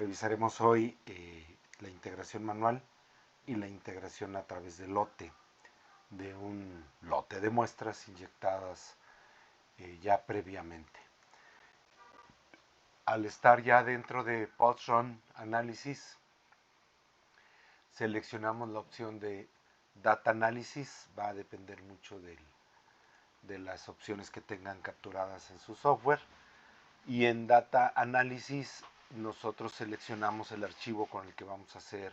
Revisaremos hoy la integración manual y la integración a través de un lote de muestras inyectadas ya previamente. Al estar ya dentro de Post-Run Analysis, seleccionamos la opción de Data Analysis. Va a depender mucho de las opciones que tengan capturadas en su software. Y en Data Analysis nosotros seleccionamos el archivo con el que vamos a hacer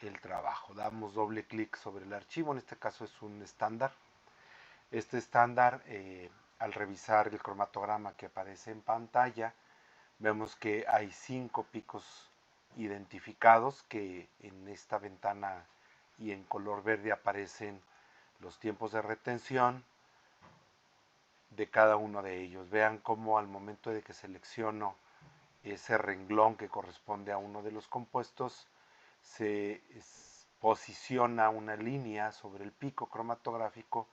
el trabajo. Damos doble clic sobre el archivo, en este caso es un estándar. Este estándar, al revisar el cromatograma que aparece en pantalla, vemos que hay 5 picos identificados, que en esta ventana y en color verde aparecen los tiempos de retención de cada uno de ellos. Vean cómo al momento de que selecciono ese renglón que corresponde a uno de los compuestos, se posiciona una línea sobre el pico cromatográfico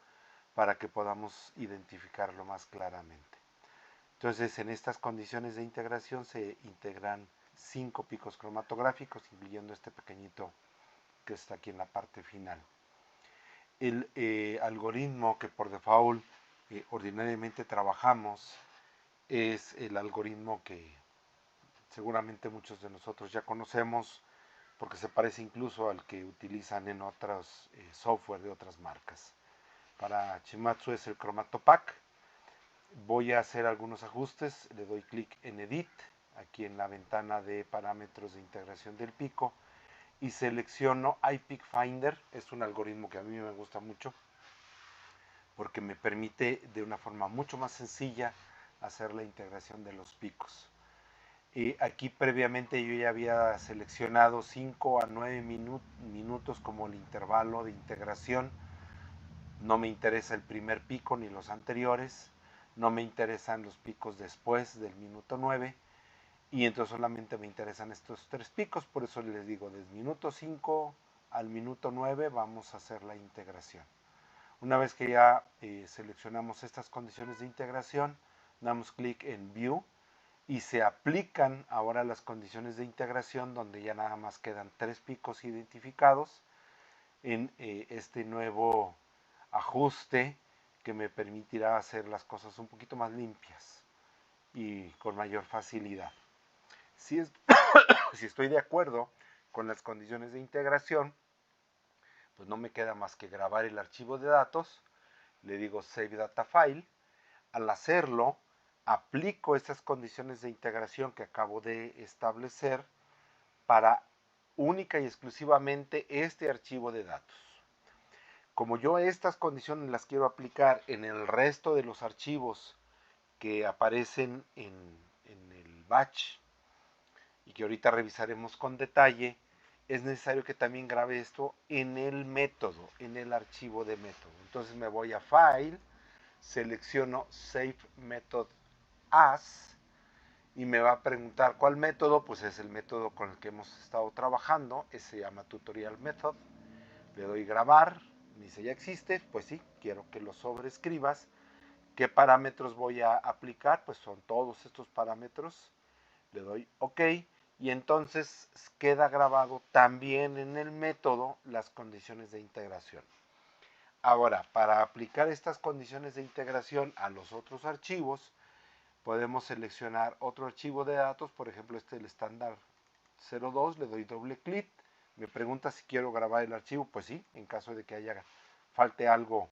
para que podamos identificarlo más claramente. Entonces, en estas condiciones de integración se integran 5 picos cromatográficos, incluyendo este pequeñito que está aquí en la parte final. El algoritmo que por default ordinariamente trabajamos es el algoritmo que seguramente muchos de nosotros ya conocemos, porque se parece incluso al que utilizan en otros software de otras marcas. Para Shimadzu es el ChromatoPack. Voy a hacer algunos ajustes, le doy clic en Edit, aquí en la ventana de parámetros de integración del pico, y selecciono iPick Finder. Es un algoritmo que a mí me gusta mucho, porque me permite de una forma mucho más sencilla hacer la integración de los picos. Aquí previamente yo ya había seleccionado 5 a 9 minutos como el intervalo de integración. No me interesa el primer pico ni los anteriores, no me interesan los picos después del minuto 9, y entonces solamente me interesan estos 3 picos. Por eso les digo, desde el minuto 5 al minuto 9 vamos a hacer la integración. Una vez que ya seleccionamos estas condiciones de integración, damos clic en View y se aplican ahora las condiciones de integración, donde ya nada más quedan 3 picos identificados en este nuevo ajuste que me permitirá hacer las cosas un poquito más limpias y con mayor facilidad. Si estoy de acuerdo con las condiciones de integración, pues no me queda más que grabar el archivo de datos. Le digo Save Data File. Al hacerlo, aplico estas condiciones de integración que acabo de establecer para única y exclusivamente este archivo de datos. Como yo estas condiciones las quiero aplicar en el resto de los archivos que aparecen en el batch y que ahorita revisaremos con detalle, es necesario que también grabe esto en el método, en el archivo de método. Entonces me voy a File, selecciono Save Method As y me va a preguntar cuál método. Pues es el método con el que hemos estado trabajando, se llama Tutorial Method. Le doy grabar, me dice ya existe. Pues sí, quiero que lo sobreescribas. ¿Qué parámetros voy a aplicar? Pues son todos estos parámetros. Le doy OK y entonces queda grabado también en el método las condiciones de integración. Ahora, para aplicar estas condiciones de integración a los otros archivos, podemos seleccionar otro archivo de datos. Por ejemplo, este es el estándar 02, le doy doble clic, me pregunta si quiero grabar el archivo. Pues sí, en caso de que falte algo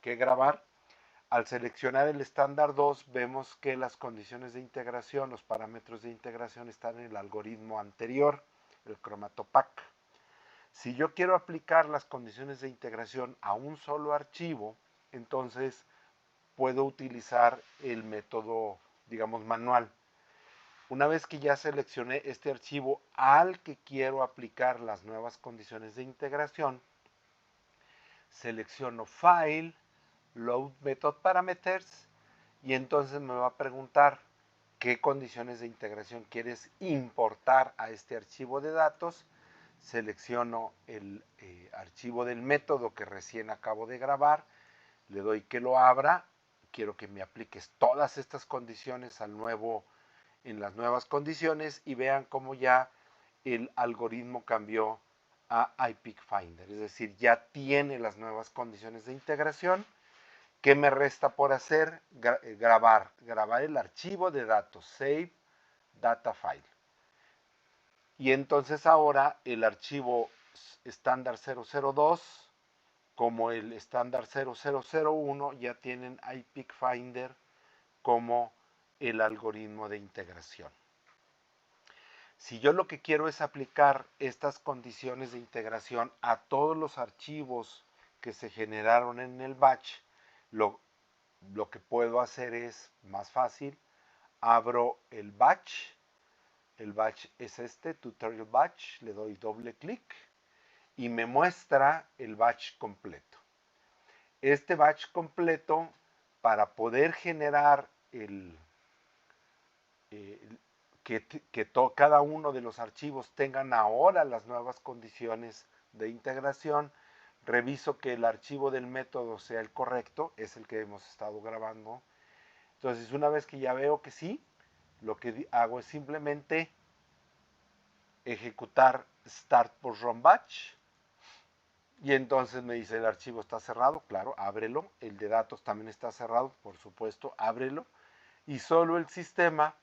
que grabar. Al seleccionar el estándar 2, vemos que las condiciones de integración, los parámetros de integración están en el algoritmo anterior, el ChromatoPack. Si yo quiero aplicar las condiciones de integración a un solo archivo, entonces puedo utilizar el método, digamos, manual. Una vez que ya seleccioné este archivo al que quiero aplicar las nuevas condiciones de integración, selecciono File, Load Method Parameters, y entonces me va a preguntar qué condiciones de integración quieres importar a este archivo de datos. Selecciono el archivo del método que recién acabo de grabar, le doy que lo abra. Quiero que me apliques todas estas condiciones en las nuevas condiciones, y vean cómo ya el algoritmo cambió a iPic Finder, es decir, ya tiene las nuevas condiciones de integración. ¿Qué me resta por hacer? Grabar el archivo de datos, save data file. Y entonces ahora el archivo estándar 002 como el estándar 0001 ya tienen iPic Finder como el algoritmo de integración. Si yo lo que quiero es aplicar estas condiciones de integración a todos los archivos que se generaron en el batch, lo que puedo hacer es más fácil, abro el batch es este, tutorial batch, le doy doble clic y me muestra el batch completo. Este batch completo, para poder generar cada uno de los archivos tengan ahora las nuevas condiciones de integración, reviso que el archivo del método sea el correcto, es el que hemos estado grabando. Entonces, una vez que ya veo que sí, lo que hago es simplemente ejecutar start post run batch y entonces me dice el archivo está cerrado, claro, ábrelo, el de datos también está cerrado, por supuesto, ábrelo, y solo el sistema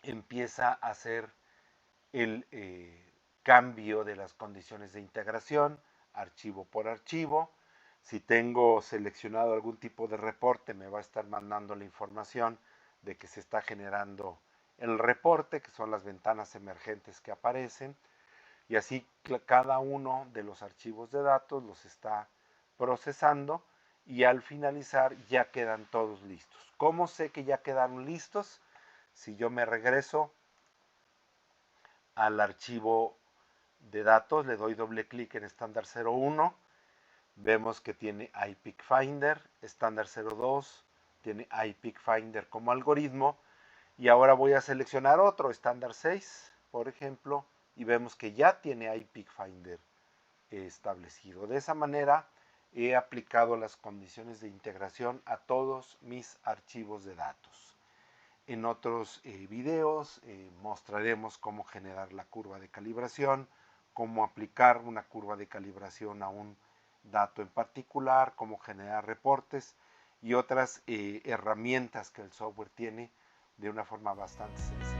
empieza a hacer el cambio de las condiciones de integración, archivo por archivo. Si tengo seleccionado algún tipo de reporte, me va a estar mandando la información de que se está generando el reporte, que son las ventanas emergentes que aparecen, y así cada uno de los archivos de datos los está procesando y al finalizar ya quedan todos listos. ¿Cómo sé que ya quedaron listos? Si yo me regreso al archivo de datos, le doy doble clic en estándar 01, vemos que tiene iPic Finder, estándar 02 tiene iPic Finder como algoritmo, y ahora voy a seleccionar otro, estándar 6, por ejemplo, y vemos que ya tiene iPic Finder establecido. De esa manera he aplicado las condiciones de integración a todos mis archivos de datos. En otros videos mostraremos cómo generar la curva de calibración, cómo aplicar una curva de calibración a un dato en particular, cómo generar reportes y otras herramientas que el software tiene de una forma bastante sencilla.